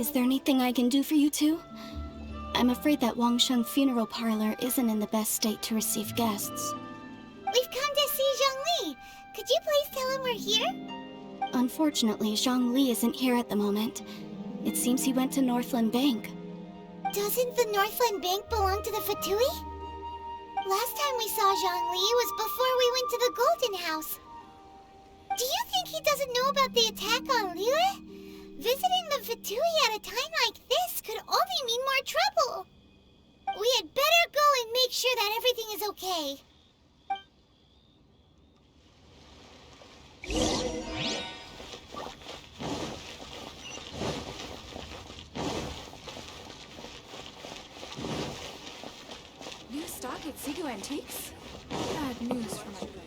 Is there anything I can do for you two? I'm afraid that Wangsheng funeral parlor isn't in the best state to receive guests. We've come to see Zhongli. Could you please tell him we're here? Unfortunately, Zhongli isn't here at the moment. It seems he went to Northland Bank. Doesn't the Northland Bank belong to the Fatui? Last time we saw Zhongli was before we went to the Golden House. Do you think he doesn't know about the attack on Liyue? Visiting the Fatui at a time like this could only mean more trouble. We had better go and make sure that everything is okay. New stock at Sigu Antiques? Bad news for my good.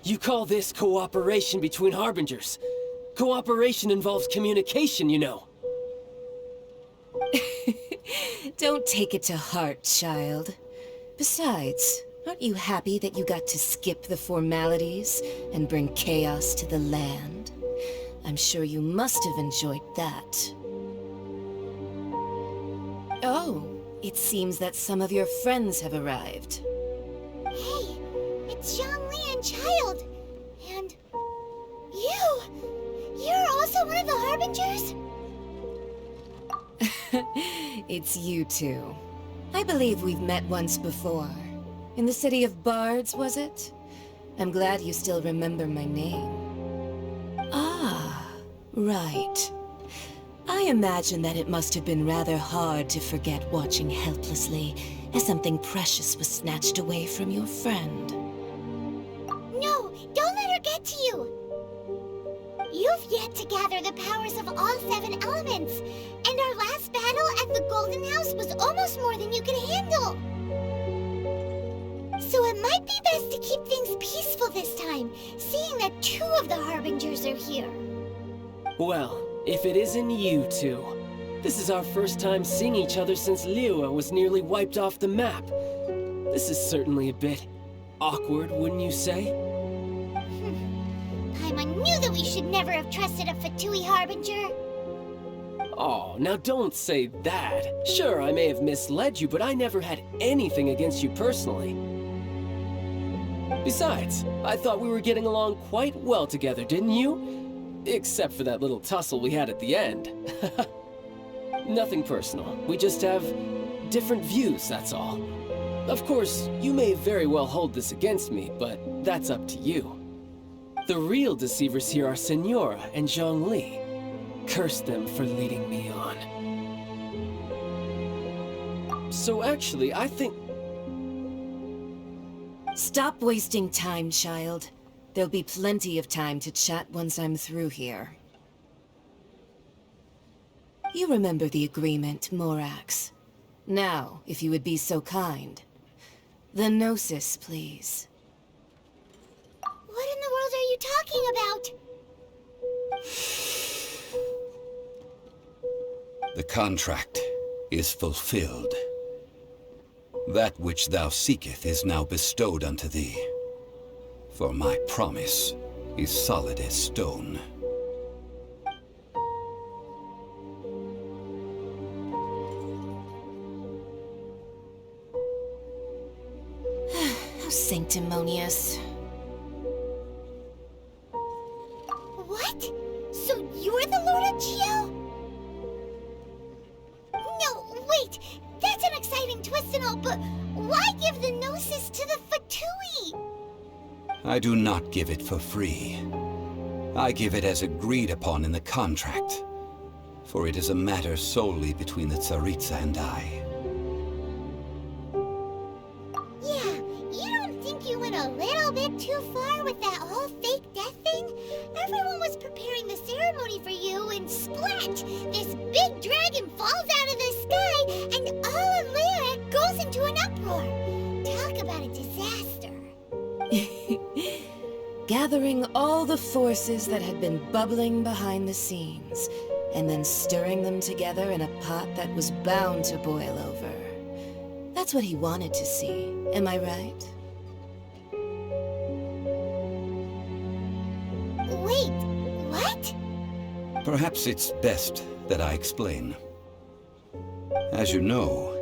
You call this cooperation between Harbingers? Cooperation involves communication, you know. Don't take it to heart, child. Besides, aren't you happy that you got to skip the formalities and bring chaos to the land? I'm sure you must have enjoyed that. Oh, it seems that some of your friends have arrived. Hey, it's Zhongli and Child. And you! You're also one of the Harbingers? It's you two. I believe we've met once before. In the city of Bards, was it? I'm glad you still remember my name. Ah, right. I imagine that it must have been rather hard to forget watching helplessly as something precious was snatched away from your friend. No, don't let her get to you! You've yet to gather the powers of all 7 elements, and our last battle at the Golden House was almost more than you could handle. So it might be best to keep things peaceful this time, seeing that 2 of the Harbingers are here. Well, if it isn't you two. This is our first time seeing each other since Liyue was nearly wiped off the map. This is certainly a bit awkward, wouldn't you say? Paimon knew that we should never have trusted a Fatui Harbinger. Oh, now don't say that. Sure, I may have misled you, but I never had anything against you personally. Besides, I thought we were getting along quite well together, didn't you? Except for that little tussle we had at the end. Nothing personal. We just have different views, that's all. Of course, you may very well hold this against me, but that's up to you. The real deceivers here are Senora and Zhongli. Curse them for leading me on. So actually, I think... Stop wasting time, child. There'll be plenty of time to chat once I'm through here. You remember the agreement, Morax. Now, if you would be so kind. The Gnosis, please. What in the world are you talking about? The contract is fulfilled. That which thou seeketh is now bestowed unto thee. For my promise is solid as stone. How sanctimonious. What? So you're the Lord of Geo? No, wait! That's an exciting twist and all, but why give the Gnosis to the Fatui? I do not give it for free. I give it as agreed upon in the contract. For it is a matter solely between the Tsaritsa and I. Yeah, you don't think you went a little bit too far with that whole fake death thing? Everyone was prepared ceremony for you, and splat! This big dragon falls out of the sky, and all of Liyue goes into an uproar. Talk about a disaster. Gathering all the forces that had been bubbling behind the scenes, and then stirring them together in a pot that was bound to boil over. That's what he wanted to see, am I right? Wait, what? Perhaps it's best that I explain. As you know,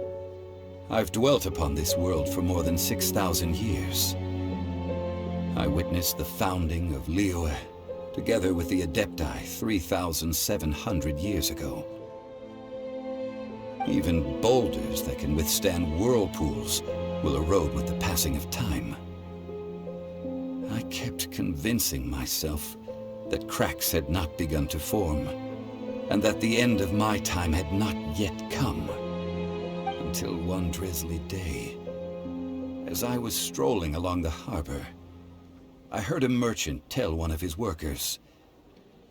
I've dwelt upon this world for more than 6,000 years. I witnessed the founding of Liyue, together with the Adepti 3,700 years ago. Even boulders that can withstand whirlpools will erode with the passing of time. I kept convincing myself that cracks had not begun to form, and that the end of my time had not yet come. Until one drizzly day, as I was strolling along the harbor, I heard a merchant tell one of his workers,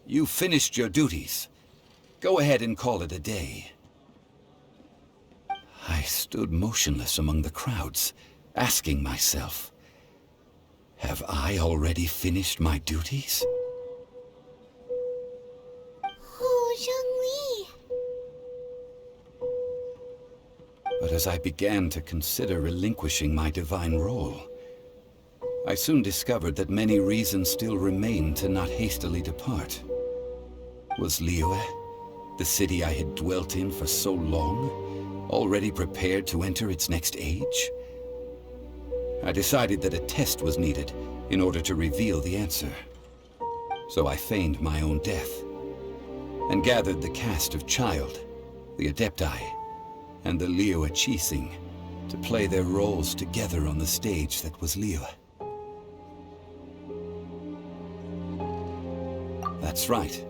"You finished your duties. Go ahead and call it a day." I stood motionless among the crowds, asking myself, have I already finished my duties? Oh, Zhongli. But as I began to consider relinquishing my divine role, I soon discovered that many reasons still remained to not hastily depart. Was Liyue, the city I had dwelt in for so long, already prepared to enter its next age? I decided that a test was needed in order to reveal the answer. So I feigned my own death, and gathered the cast of Child, the Adepti, and the Liyue Qixing to play their roles together on the stage that was Liyue. That's right,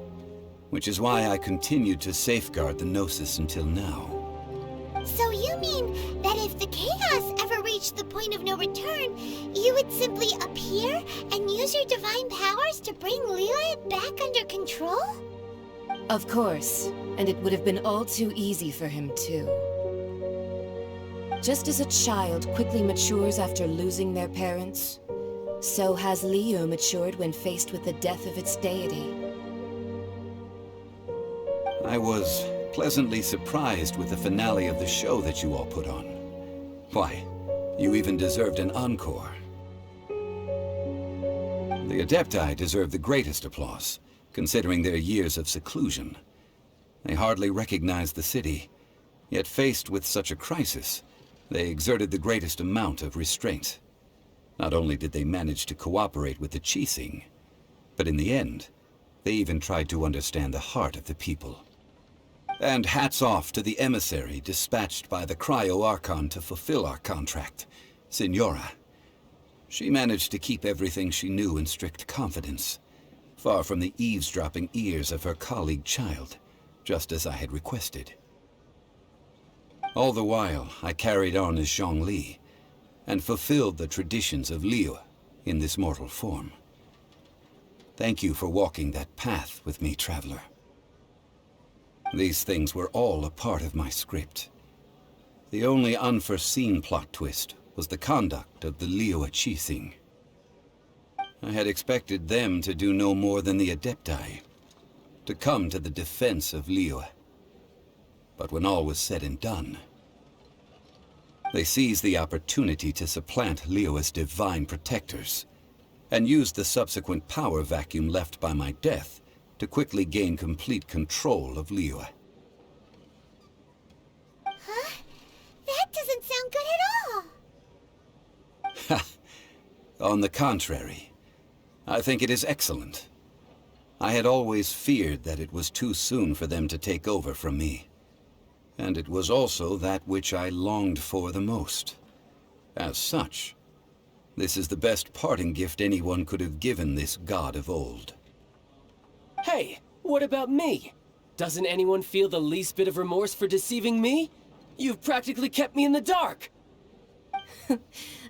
which is why I continued to safeguard the Gnosis until now. So you mean that if the chaos ever reached the point of no return, you would simply appear and use your divine powers to bring Liyue back under control? Of course, and it would have been all too easy for him too. Just as a child quickly matures after losing their parents, so has Liyue matured when faced with the death of its deity. I was pleasantly surprised with the finale of the show that you all put on. Why, you even deserved an encore. The Adepti deserve the greatest applause, considering their years of seclusion. They hardly recognized the city, yet faced with such a crisis, they exerted the greatest amount of restraint. Not only did they manage to cooperate with the Qixing, but in the end, they even tried to understand the heart of the people. And hats off to the emissary dispatched by the Cryo-Archon to fulfill our contract, Signora. She managed to keep everything she knew in strict confidence, far from the eavesdropping ears of her colleague Child, just as I had requested. All the while, I carried on as Zhongli, and fulfilled the traditions of Liyue in this mortal form. Thank you for walking that path with me, Traveler. These things were all a part of my script. The only unforeseen plot twist was the conduct of the Liyue Qixing. I had expected them to do no more than the Adepti, to come to the defense of Liyue. But when all was said and done, they seized the opportunity to supplant Liyue's divine protectors, and used the subsequent power vacuum left by my death to quickly gain complete control of Liyue. Huh? That doesn't sound good at all. On the contrary, I think it is excellent. I had always feared that it was too soon for them to take over from me. And it was also that which I longed for the most. As such, this is the best parting gift anyone could have given this god of old. Hey, what about me? Doesn't anyone feel the least bit of remorse for deceiving me? You've practically kept me in the dark!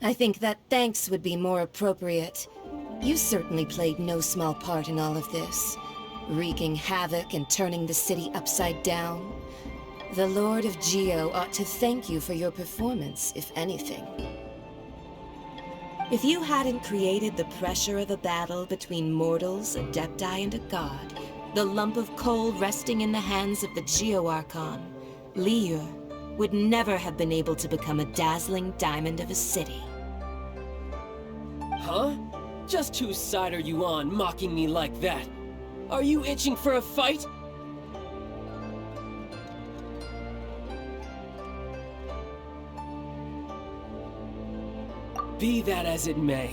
I think that thanks would be more appropriate. You certainly played no small part in all of this. wreaking havoc and turning the city upside down. The Lord of Geo ought to thank you for your performance, if anything. If you hadn't created the pressure of a battle between mortals, adepti, and a god, the lump of coal resting in the hands of the Geo Archon, Liu, would never have been able to become a dazzling diamond of a city. Huh? Just whose side are you on, mocking me like that? Are you itching for a fight? Be that as it may,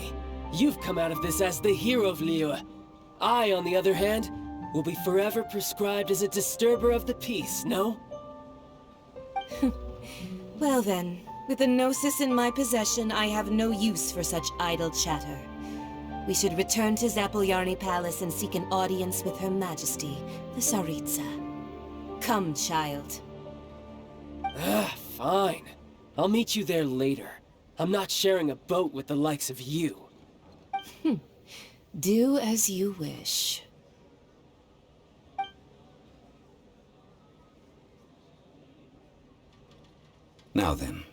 you've come out of this as the hero of Liu. I, on the other hand, will be forever prescribed as a disturber of the peace, no? Well then, with the Gnosis in my possession, I have no use for such idle chatter. We should return to Zapolyarny Palace and seek an audience with Her Majesty, the Tsaritsa. Come, child. Fine. I'll meet you there later. I'm not sharing a boat with the likes of you. Do as you wish. Now then,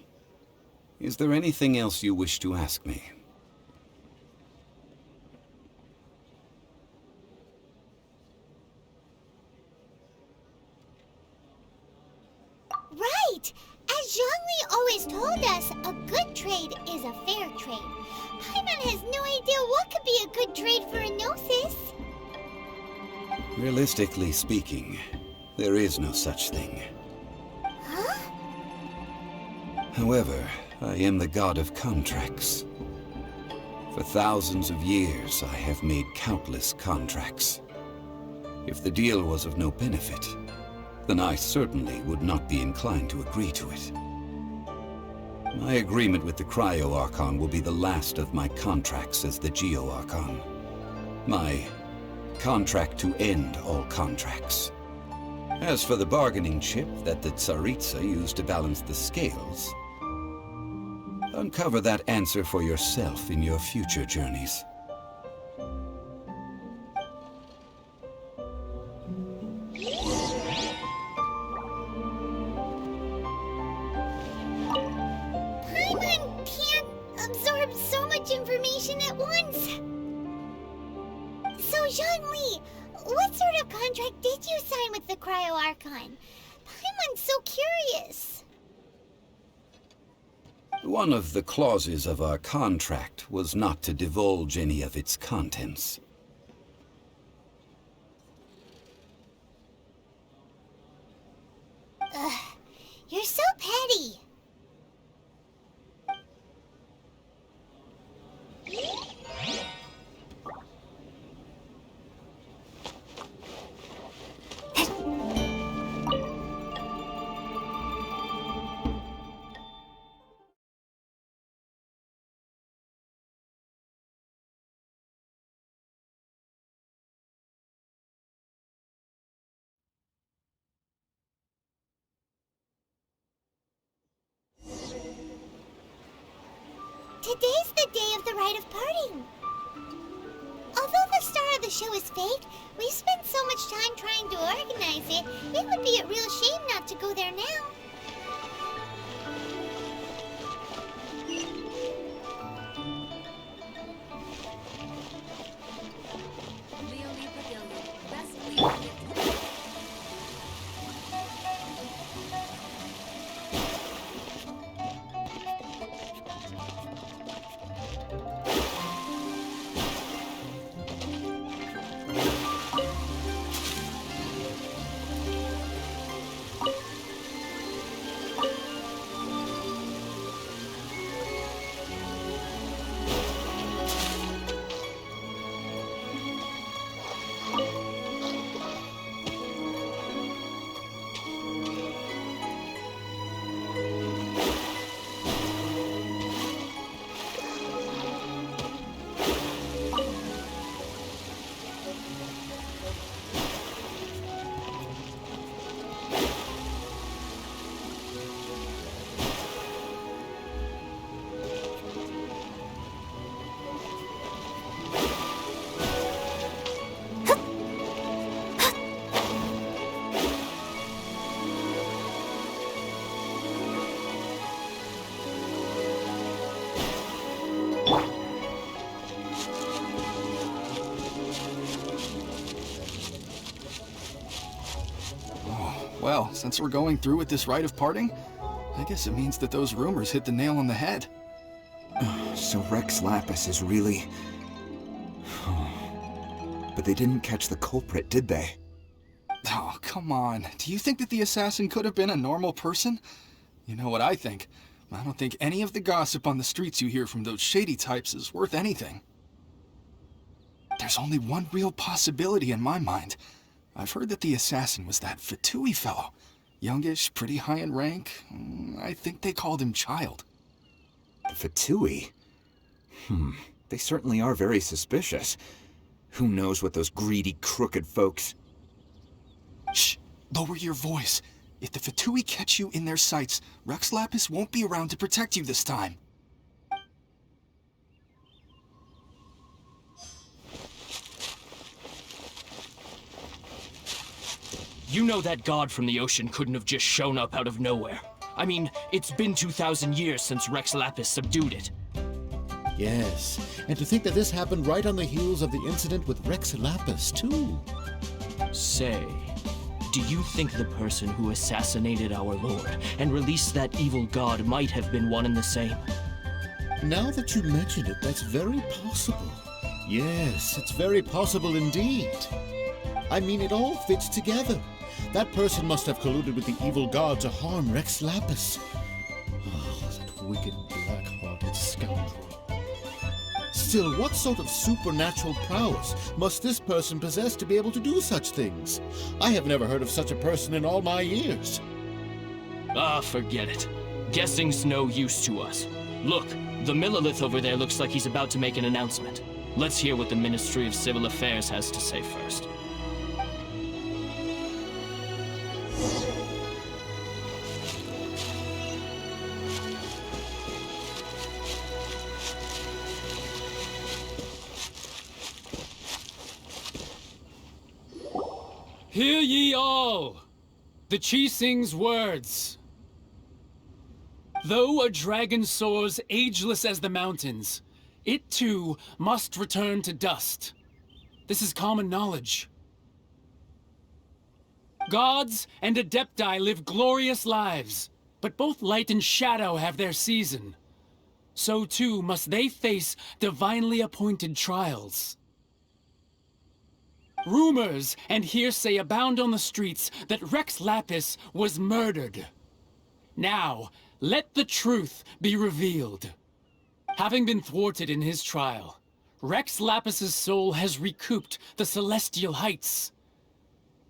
is there anything else you wish to ask me? Right! As Zhongli always told us, a good trade is a fair trade. Paimon has no idea what could be a good trade for a Gnosis. Realistically speaking, there is no such thing. Huh? However, I am the god of contracts. For thousands of years, I have made countless contracts. If the deal was of no benefit, then I certainly would not be inclined to agree to it. My agreement with the Cryo Archon will be the last of my contracts as the Geo Archon. My contract to end all contracts. As for the bargaining chip that the Tsaritsa used to balance the scales, uncover that answer for yourself in your future journeys. Paimon can't absorb so much information at once. So, Zhongli, what sort of contract did you sign with the Cryo Archon? Paimon's so curious. One of the clauses of our contract was not to divulge any of its contents. Ugh, you're so petty. Today's the day of the rite of parting. Although the star of the show is fake, we've spent so much time trying to organize it, it would be a real shame not to go there now. Well, since we're going through with this rite of parting, I guess it means that those rumors hit the nail on the head. So Rex Lapis is really... But they didn't catch the culprit, did they? Oh, come on. Do you think that the assassin could have been a normal person? You know what I think. I don't think any of the gossip on the streets you hear from those shady types is worth anything. There's only one real possibility in my mind. I've heard that the assassin was that Fatui fellow. Youngish, pretty high in rank. I think they called him Child. Fatui? They certainly are very suspicious. Who knows what those greedy, crooked folks... Shh! Lower your voice. If the Fatui catch you in their sights, Rex Lapis won't be around to protect you this time. You know that god from the ocean couldn't have just shown up out of nowhere. I mean, it's been 2,000 years since Rex Lapis subdued it. Yes, and to think that this happened right on the heels of the incident with Rex Lapis, too. Say, do you think the person who assassinated our lord and released that evil god might have been one and the same? Now that you mention it, that's very possible. Yes, it's very possible indeed. I mean, it all fits together. That person must have colluded with the evil god to harm Rex Lapis. Oh, that wicked, black-hearted scoundrel. Still, what sort of supernatural prowess must this person possess to be able to do such things? I have never heard of such a person in all my years. Ah, forget it. Guessing's no use to us. Look, the Millilith over there looks like he's about to make an announcement. Let's hear what the Ministry of Civil Affairs has to say first. Hear ye all! The Chi sings words. Though a dragon soars ageless as the mountains, it too must return to dust. This is common knowledge. Gods and Adepti live glorious lives, but both light and shadow have their season. So too must they face divinely appointed trials. Rumors and hearsay abound on the streets that Rex Lapis was murdered. Now, let the truth be revealed. Having been thwarted in his trial, Rex Lapis's soul has recouped the celestial heights.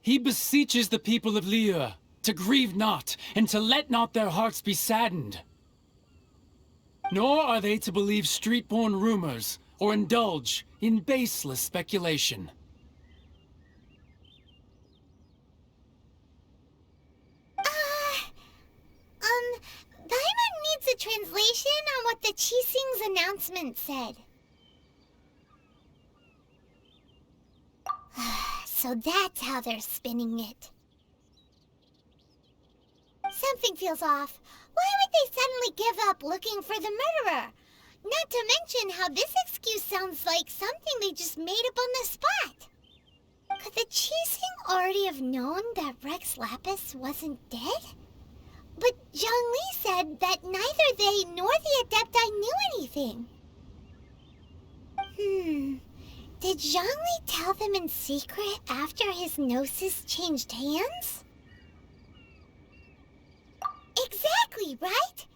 He beseeches the people of Liyue to grieve not and to let not their hearts be saddened. Nor are they to believe street-born rumors or indulge in baseless speculation. Paimon needs a translation on what the Chi Sing's announcement said. So that's how they're spinning it. Something feels off. Why would they suddenly give up looking for the murderer? Not to mention how this excuse sounds like something they just made up on the spot. Could the Chi Sing already have known that Rex Lapis wasn't dead? But Zhongli said that neither they nor the Adepti knew anything. Did Zhongli tell them in secret after his gnosis changed hands? Exactly, right?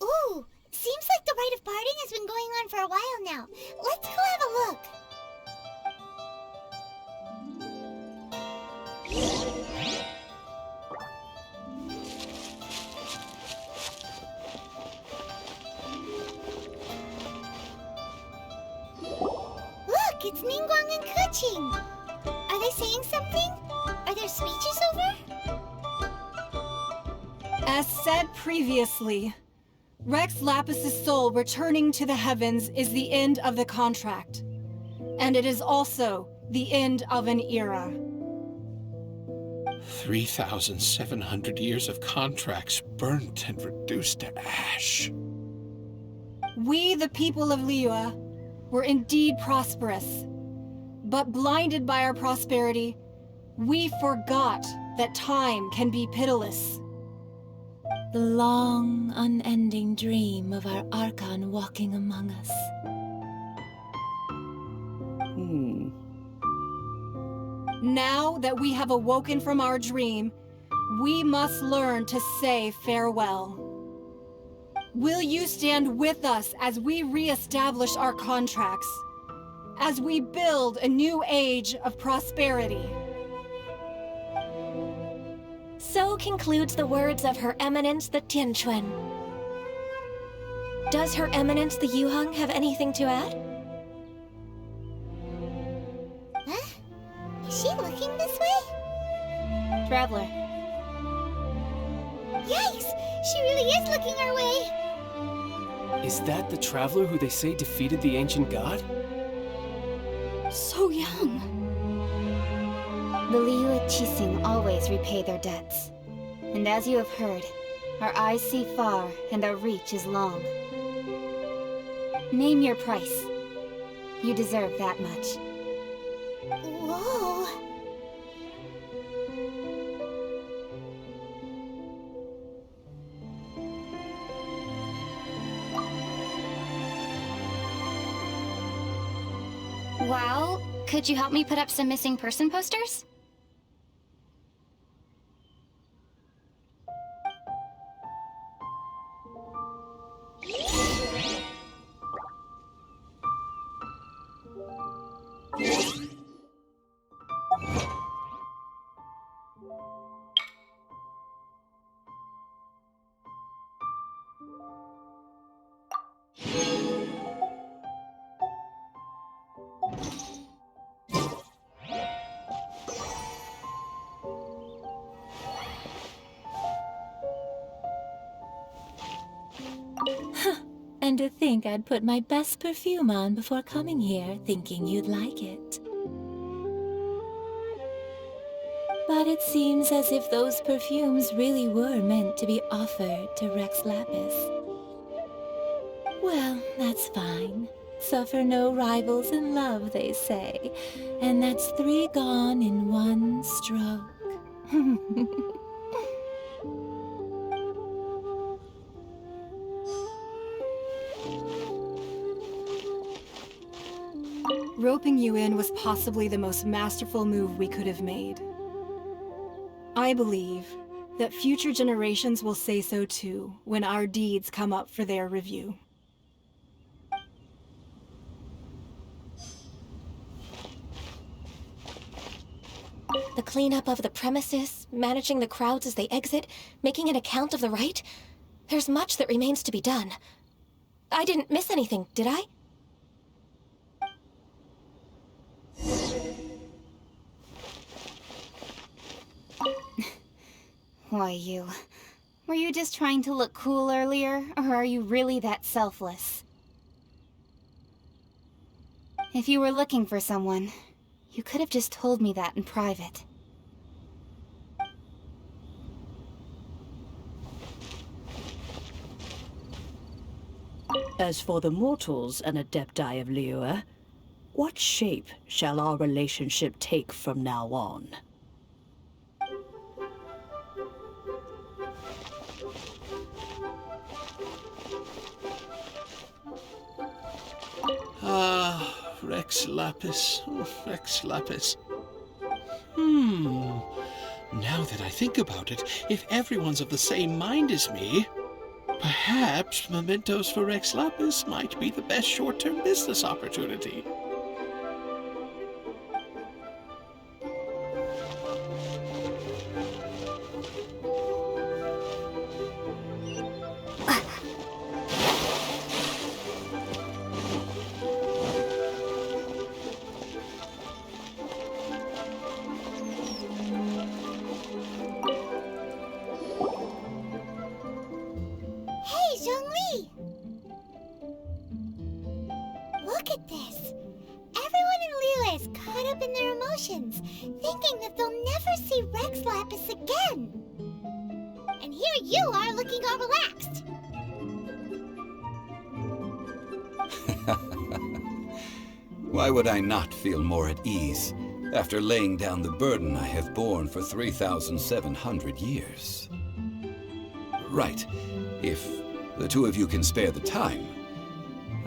Ooh, seems like the rite of parting has been going on for a while now. Let's go have a look. Look, it's Ningguang and Keqing. Are they saying something? Are there speeches over? As said previously, Rex Lapis's soul returning to the heavens is the end of the contract. And it is also the end of an era. 3,700 years of contracts burnt and reduced to ash. We, the people of Liyue, were indeed prosperous. But blinded by our prosperity, we forgot that time can be pitiless. The long, unending dream of our Archon walking among us. Now that we have awoken from our dream, we must learn to say farewell. Will you stand with us as we re-establish our contracts? As we build a new age of prosperity? So concludes the words of Her Eminence the Tianquan. Does Her Eminence the Yuheng have anything to add? Huh? Is she looking this way? Traveler. Yikes! She really is looking our way! Is that the traveler who they say defeated the ancient god? So young. The Liyue Qixing always repay their debts. And as you have heard, our eyes see far and our reach is long. Name your price. You deserve that much. Whoa! Well, could you help me put up some missing person posters? And to think I'd put my best perfume on before coming here, thinking you'd like it. But it seems as if those perfumes really were meant to be offered to Rex Lapis. Well, that's fine. Suffer no rivals in love, they say. And that's 3 gone in 1 stroke. Roping you in was possibly the most masterful move we could have made. I believe that future generations will say so too when our deeds come up for their review. The cleanup of the premises, managing the crowds as they exit, making an account of the rite. There's much that remains to be done. I didn't miss anything, did I? Why, you... Were you just trying to look cool earlier, or are you really that selfless? If you were looking for someone, you could have just told me that in private. As for the mortals and Adepti of Liyue, what shape shall our relationship take from now on? Rex Lapis. Oh, Rex Lapis. Now that I think about it, if everyone's of the same mind as me, perhaps mementos for Rex Lapis might be the best short-term business opportunity. Thinking that they'll never see Rex Lapis again. And here you are looking all relaxed. Why would I not feel more at ease, after laying down the burden I have borne for 3,700 years. Right. If the two of you can spare the time,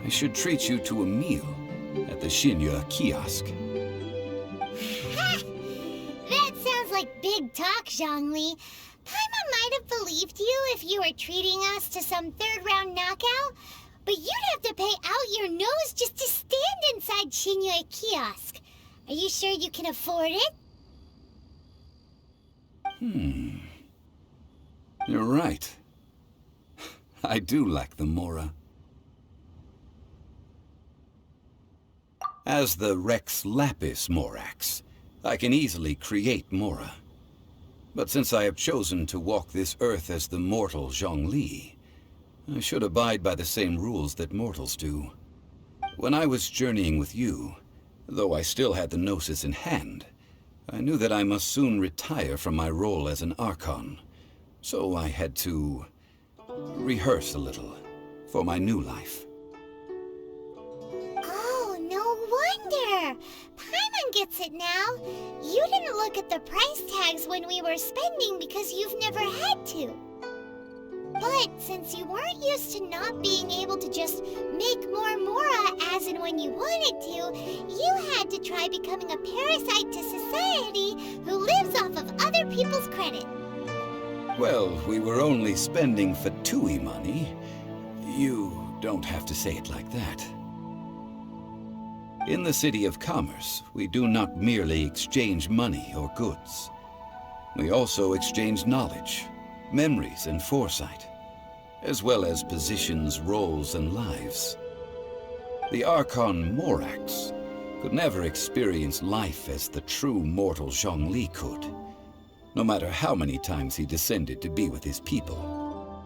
I should treat you to a meal at the Shinya kiosk. Ha! That sounds like big talk, Zhongli. Paimon might have believed you if you were treating us to some third-round knockout, but you'd have to pay out your nose just to stand inside Shinya kiosk. Are you sure you can afford it? You're right. I do lack the mora. As the Rex Lapis Morax, I can easily create mora. But since I have chosen to walk this earth as the mortal Zhongli, I should abide by the same rules that mortals do. When I was journeying with you, though I still had the Gnosis in hand, I knew that I must soon retire from my role as an Archon, so I had to rehearse a little for my new life. Oh, no wonder! Paimon gets it now. You didn't look at the price tags when we were spending because you've never had to. But since you weren't used to not being able to just make more mora as and when you wanted to, you had to try becoming a parasite to society who lives off of other people's credit. Well, we were only spending Fatui money. You don't have to say it like that. In the City of Commerce, we do not merely exchange money or goods. We also exchange knowledge, memories and foresight, as well as positions, roles, and lives. The Archon Morax could never experience life as the true mortal Zhongli could, no matter how many times he descended to be with his people.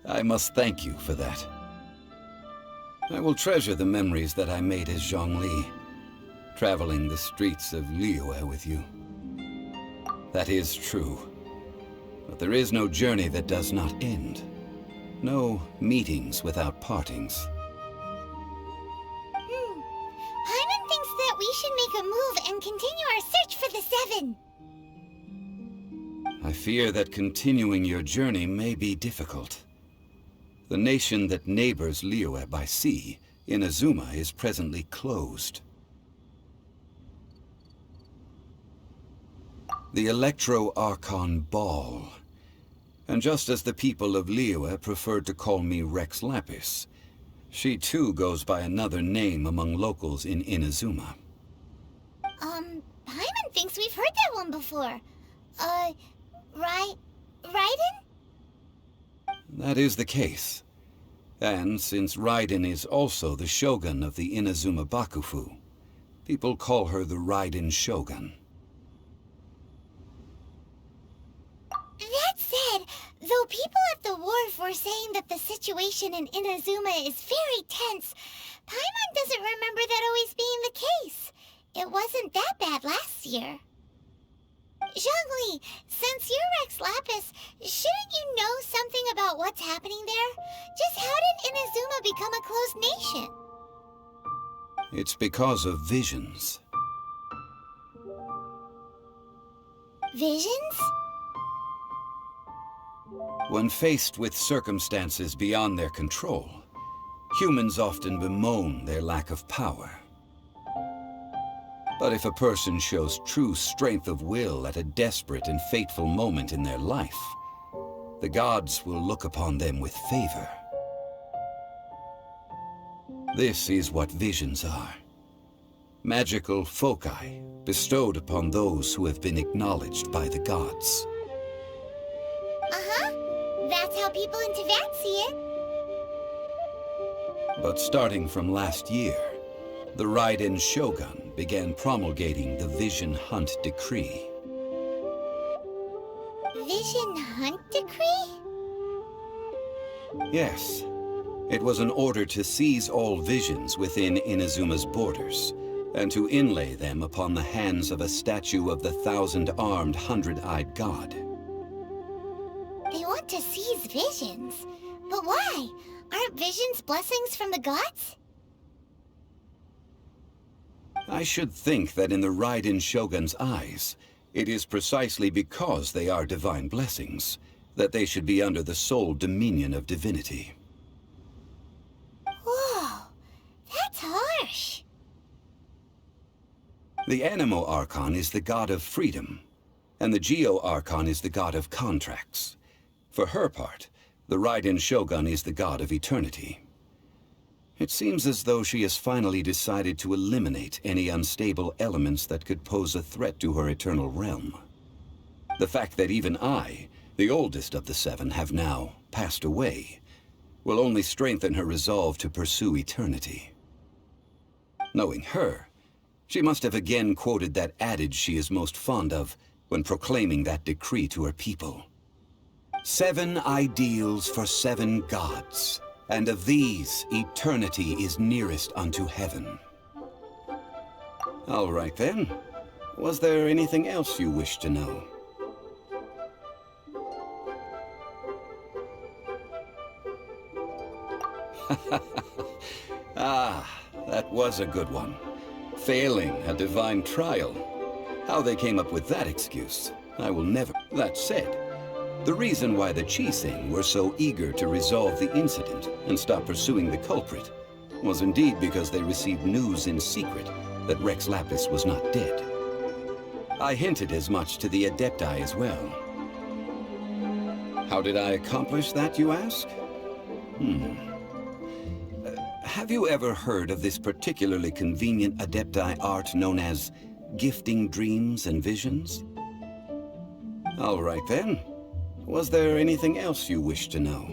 I must thank you for that. I will treasure the memories that I made as Zhongli, traveling the streets of Liyue with you. That is true. But there is no journey that does not end. No meetings without partings. Paimon thinks that we should make a move and continue our search for the Seven. I fear that continuing your journey may be difficult. The nation that neighbors Liyue by sea, Inazuma, is presently closed. The Electro-Archon Ball. And just as the people of Liyue preferred to call me Rex Lapis, she too goes by another name among locals in Inazuma. Paimon thinks we've heard that one before. Raiden? That is the case. And since Raiden is also the Shogun of the Inazuma Bakufu, people call her the Raiden Shogun. That said, though people at the wharf were saying that the situation in Inazuma is very tense, Paimon doesn't remember that always being the case. It wasn't that bad last year. Zhongli, since you're Rex Lapis, shouldn't you know something about what's happening there? Just how did Inazuma become a closed nation? It's because of visions. Visions? When faced with circumstances beyond their control, humans often bemoan their lack of power. But if a person shows true strength of will at a desperate and fateful moment in their life, the gods will look upon them with favor. This is what visions are. Magical foci bestowed upon those who have been acknowledged by the gods. That's how people in Teyvat see it. But starting from last year, the Raiden Shogun began promulgating the Vision Hunt Decree. Vision Hunt Decree? Yes. It was an order to seize all visions within Inazuma's borders, and to inlay them upon the hands of a statue of the 1,000-armed, 100-eyed god. They want to seize visions. But why? Aren't visions blessings from the gods? I should think that in the Raiden Shogun's eyes, it is precisely because they are divine blessings that they should be under the sole dominion of divinity. Whoa, that's harsh. The Anemo Archon is the god of freedom, and the Geo Archon is the god of contracts. For her part, the Raiden Shogun is the god of eternity. It seems as though she has finally decided to eliminate any unstable elements that could pose a threat to her eternal realm. The fact that even I, the oldest of the seven, have now passed away, will only strengthen her resolve to pursue eternity. Knowing her, she must have again quoted that adage she is most fond of when proclaiming that decree to her people. 7 ideals for 7 gods, and of these, eternity is nearest unto heaven. All right then. Was there anything else you wish to know? Ah, that was a good one. Failing a divine trial. How they came up with that excuse, I will never... That said, the reason why the Chising were so eager to resolve the incident and stop pursuing the culprit was indeed because they received news in secret that Rex Lapis was not dead. I hinted as much to the Adepti as well. How did I accomplish that, you ask? Have you ever heard of this particularly convenient Adepti art known as gifting dreams and visions? All right then. Was there anything else you wish to know?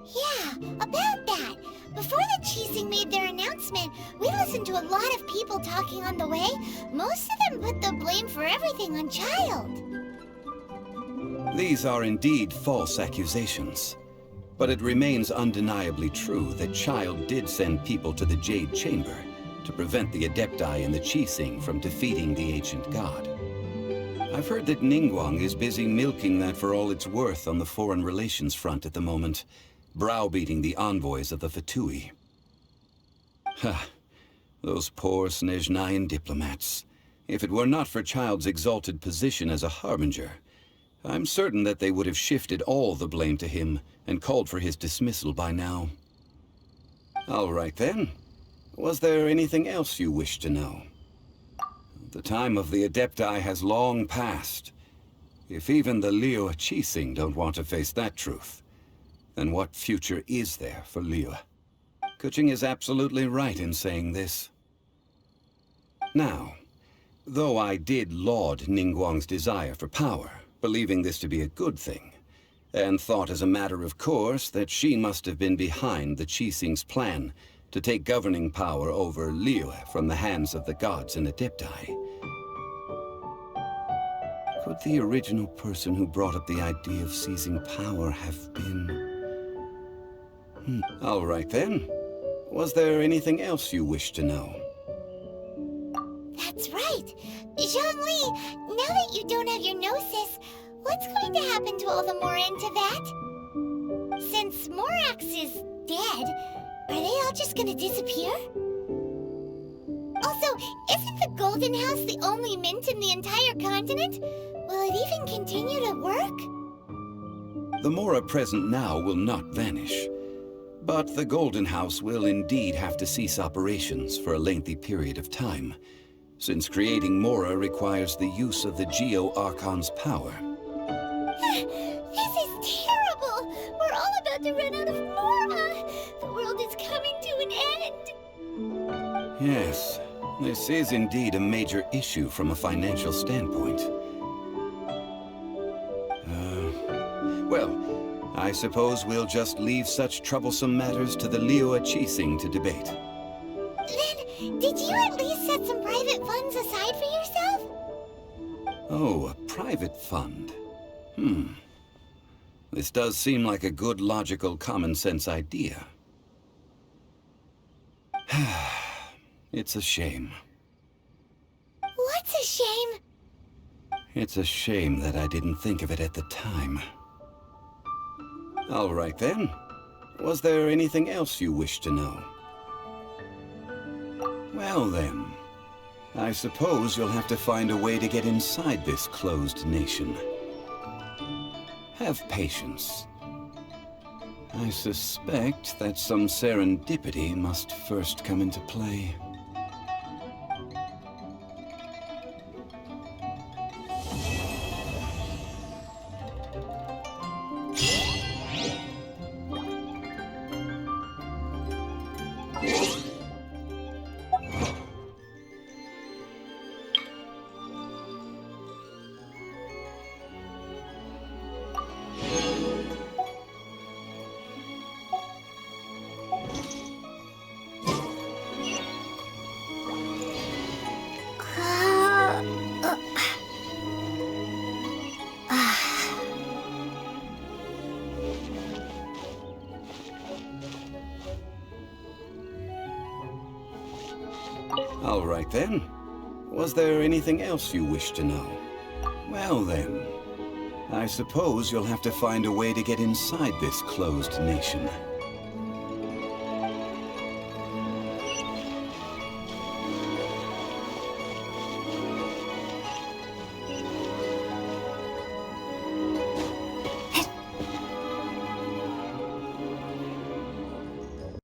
Yeah, about that. Before the Chising made their announcement, we listened to a lot of people talking on the way. Most of them put the blame for everything on Child. These are indeed false accusations. But it remains undeniably true that Child did send people to the Jade Chamber to prevent the Adepti and the Chising from defeating the ancient god. I've heard that Ningguang is busy milking that for all it's worth on the foreign relations front at the moment, browbeating the envoys of the Fatui. Ha! Those poor Snezhnayan diplomats. If it were not for Child's exalted position as a harbinger, I'm certain that they would have shifted all the blame to him and called for his dismissal by now. All right then. Was there anything else you wish to know? The time of the Adepti has long passed. If even the Liyue Chising don't want to face that truth, then what future is there for Liyue? Kuching is absolutely right in saying this. Now, though I did laud Ningguang's desire for power, believing this to be a good thing, and thought as a matter of course that she must have been behind the Chising's plan to take governing power over Liyue from the hands of the gods and Adepti. Could the original person who brought up the idea of seizing power have been... All right then. Was there anything else you wish to know? That's right. Zhongli, now that you don't have your gnosis, what's going to happen to all the Mora in Teyvat? Since Morax is dead, are they all just gonna disappear? Also, isn't the Golden House the only mint in the entire continent? Will it even continue to work? The Mora present now will not vanish. But the Golden House will indeed have to cease operations for a lengthy period of time, since creating Mora requires the use of the Geo Archon's power. This is terrible! We're all about to run out of Mora! The world is coming to an end! Yes, this is indeed a major issue from a financial standpoint. Well, I suppose we'll just leave such troublesome matters to the Liyue Chising to debate. Then, did you at least set some private funds aside for yourself? Oh, a private fund. This does seem like a good, logical, common-sense idea. It's a shame. What's a shame? It's a shame that I didn't think of it at the time. All right then. Was there anything else you wish to know? Well then, I suppose you'll have to find a way to get inside this closed nation. Have patience. I suspect that some serendipity must first come into play. All right then. Was there anything else you wish to know? Well then, I suppose you'll have to find a way to get inside this closed nation.